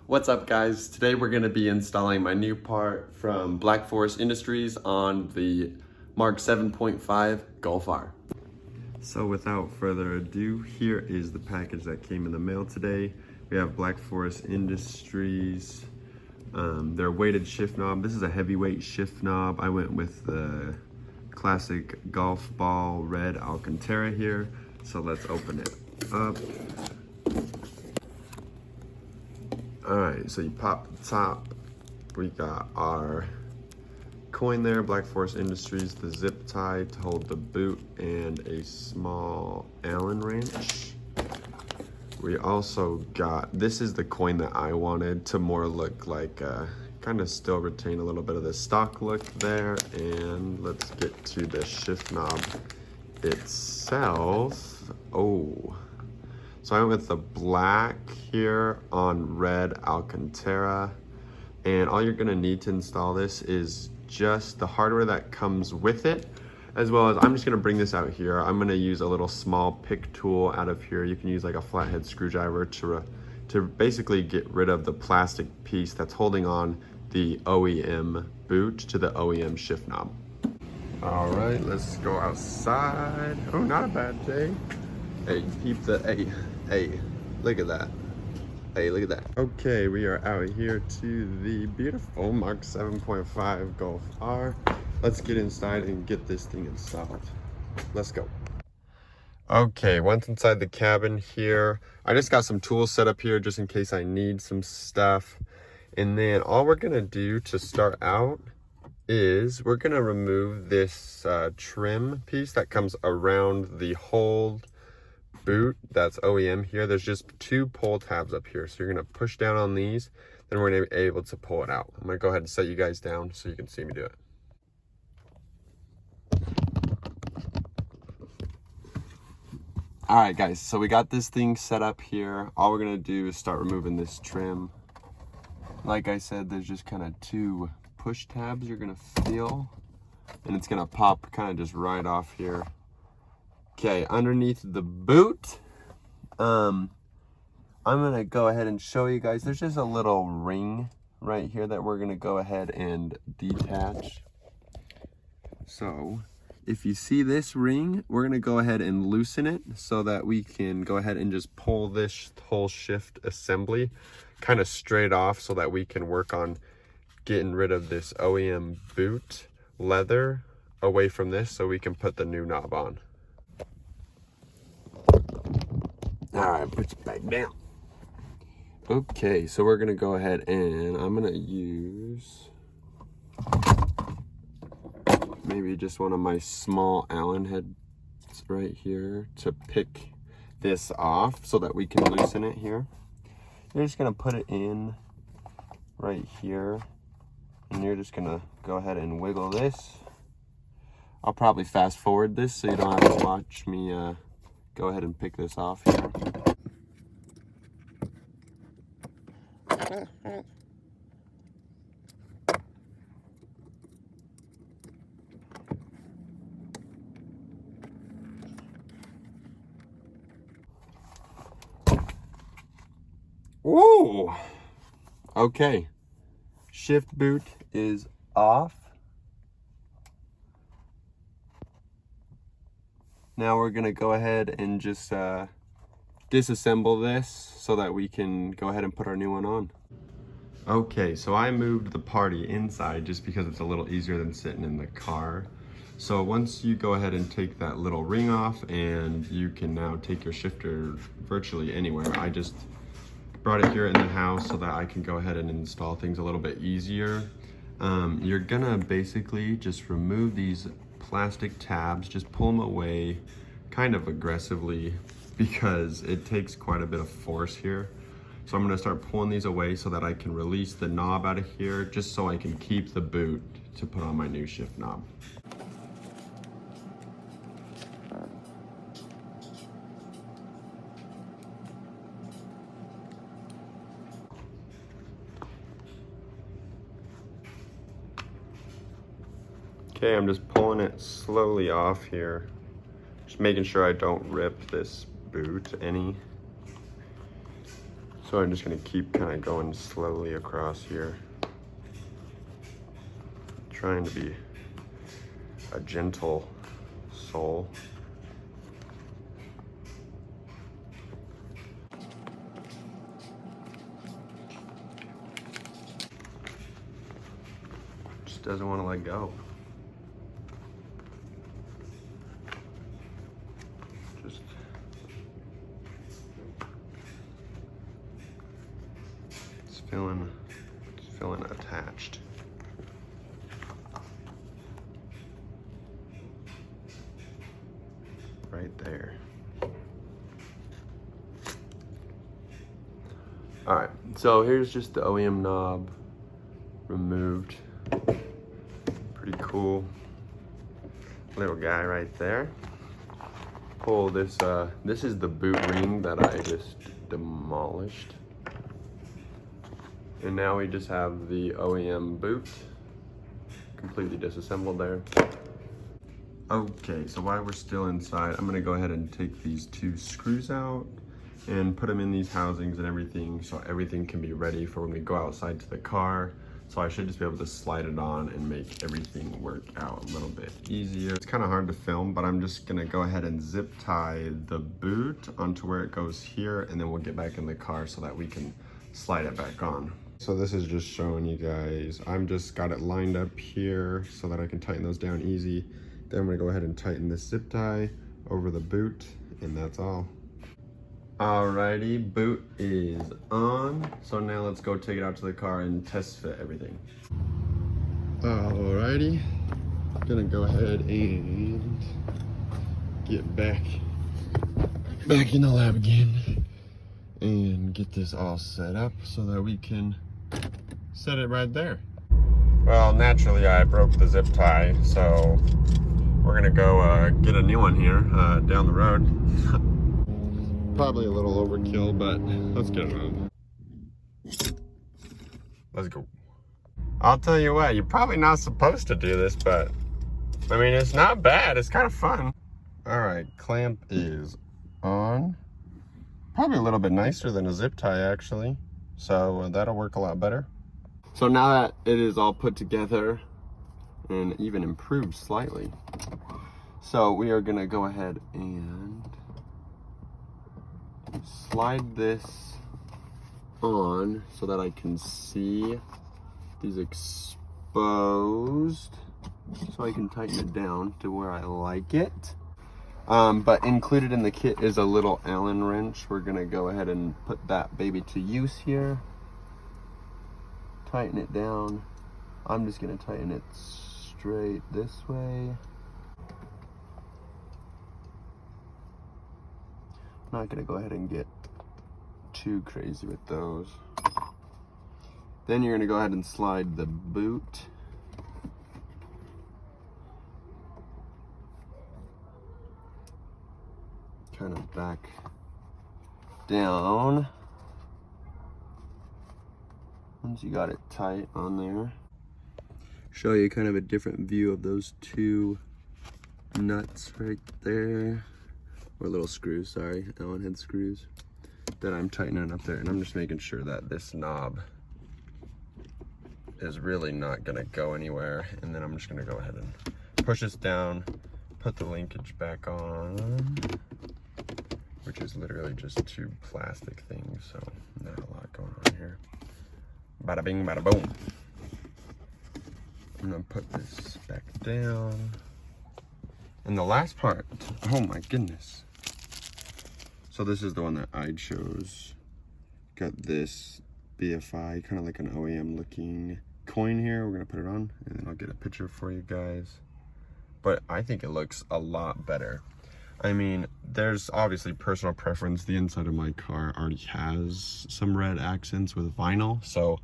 What's up, guys? Today we're going to be installing my new part from Black Forest Industries on the Mark 7.5 Golf R. So without further ado, here is the package that came in the mail today. We have Black Forest Industries, their weighted shift knob. This is a heavyweight shift knob. I went with the classic golf ball red Alcantara here. So let's open it up. All right, so you pop the top. We got our coin there, Black Forest Industries, the zip tie to hold the boot, and a small Allen wrench. We also got, this is the coin that I wanted to more look like, kind of still retain a little bit of the stock look there. And let's get to the shift knob itself. So I went with the black here on red Alcantara, and all you're gonna need to install this is just the hardware that comes with it, as well as I'm just gonna bring this out here. I'm gonna use a little small pick tool out of here. You can use like a flathead screwdriver to basically get rid of the plastic piece that's holding on the OEM boot to the OEM shift knob. All right, let's go outside. Oh, not a bad day. Hey, keep the, hey, look at that. Hey, look at that. Okay, we are out here to the beautiful Mark 7.5 Golf R. Let's get inside and get this thing installed. Let's go. Okay, once inside the cabin here, I just got some tools set up here just in case I need some stuff. And then all we're gonna do to start out is we're gonna remove this trim piece that comes around the whole boot that's OEM here. There's just two pull tabs up here, so you're gonna push down on these, then we're gonna be able to pull it out. I'm gonna go ahead and set you guys down so you can see me do it. All right, guys, so we got this thing set up here. All we're gonna do is start removing this trim. Like I said, there's just kind of two push tabs you're gonna feel, and it's gonna pop kind of just right off here. Okay, underneath the boot, I'm gonna go ahead and show you guys. There's just a little ring right here that we're gonna go ahead and detach. So if you see this ring, we're gonna go ahead and loosen it so that we can go ahead and just pull this whole shift assembly kind of straight off so that we can work on getting rid of this OEM boot leather away from this so we can put the new knob on. All right, put you back down. Okay, so we're gonna go ahead and I'm gonna use maybe just one of my small Allen heads right here to pick this off so that we can loosen it here. You're just gonna put it in right here, and you're just gonna go ahead and wiggle this. I'll probably fast forward this so you don't have to watch me go ahead and pick this off here. Woo! Okay, shift boot is off. Now we're gonna go ahead and just disassemble this so that we can go ahead and put our new one on. Okay, so I moved the party inside just because it's a little easier than sitting in the car. So once you go ahead and take that little ring off, and you can now take your shifter virtually anywhere. I just brought it here in the house so that I can go ahead and install things a little bit easier. You're gonna basically just remove these plastic tabs, just pull them away kind of aggressively because it takes quite a bit of force here. So I'm gonna start pulling these away so that I can release the knob out of here, just so I can keep the boot to put on my new shift knob. Okay, I'm just pulling it slowly off here. Just making sure I don't rip this boot any. So I'm just gonna keep kind of going slowly across here. Trying to be a gentle soul. Just doesn't want to let go. Just it's feeling attached. Right there. All right, so here's just the OEM knob removed. Pretty cool little guy right there. Pull this, this is the boot ring that I just demolished. And now we just have the OEM boot completely disassembled there. Okay, so while we're still inside, I'm gonna go ahead and take these 2 screws out and put them in these housings and everything, so everything can be ready for when we go outside to the car. So I should just be able to slide it on and make everything work out a little bit easier. It's kind of hard to film, but I'm just gonna go ahead and zip tie the boot onto where it goes here, and then we'll get back in the car so that we can slide it back on. So this is just showing you guys, I'm just got it lined up here so that I can tighten those down easy. Then I'm gonna go ahead and tighten this zip tie over the boot, and that's all. Alrighty, boot is on. So now let's go take it out to the car and test fit everything. Alrighty, gonna go ahead and get back in the lab again and get this all set up so that we can set it right there. Well, naturally I broke the zip tie, so we're gonna go get a new one here down the road. Probably a little overkill, but let's get it on. Let's go. I'll tell you what, you're probably not supposed to do this, but I mean, it's not bad. It's kind of fun. All right, clamp is on. Probably a little bit nicer than a zip tie, actually. So that'll work a lot better. So now that it is all put together and even improved slightly, so we are gonna go ahead and slide this on so that I can see these exposed, so I can tighten it down to where I like it. But included in the kit is a little Allen wrench. We're gonna go ahead and put that baby to use here. Tighten it down. I'm just gonna tighten it straight this way. I'm not gonna go ahead and get too crazy with those. Then you're gonna go ahead and slide the boot kind of back down. Once you got it tight on there, show you kind of a different view of those 2 nuts right there. Or little screws, sorry, Allen head screws that I'm tightening up there. And I'm just making sure that this knob is really not gonna go anywhere. And then I'm just gonna go ahead and push this down, put the linkage back on, which is literally just 2 plastic things. So not a lot going on here. Bada bing, bada boom. I'm gonna put this back down. And the last part, oh my goodness. So this is the one that I chose. Got this BFI, kind of like an OEM looking coin here. We're gonna put it on and then I'll get a picture for you guys. But I think it looks a lot better. I mean, there's obviously personal preference. The inside of my car already has some red accents with vinyl, so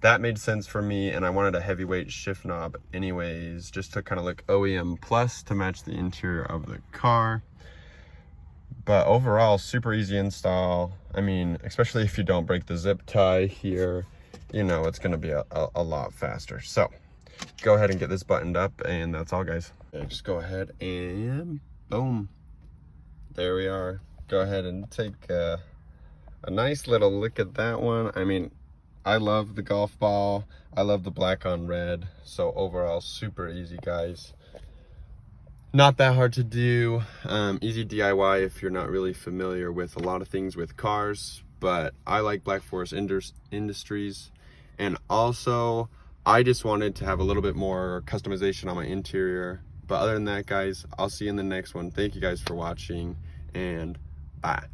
that made sense for me, and I wanted a heavyweight shift knob anyways, just to kind of look OEM plus to match the interior of the car. But overall, super easy install. I mean, especially if you don't break the zip tie here, you know, it's gonna be a lot faster. So go ahead and get this buttoned up, and that's all, guys. Okay, just go ahead and boom. There we are. Go ahead and take a nice little look at that one. I mean, I love the golf ball. I love the black on red. So overall, super easy, guys. Not that hard to do. Easy DIY if you're not really familiar with a lot of things with cars. But I like Black Forest Industries. And also, I just wanted to have a little bit more customization on my interior. But other than that, guys, I'll see you in the next one. Thank you guys for watching, and bye.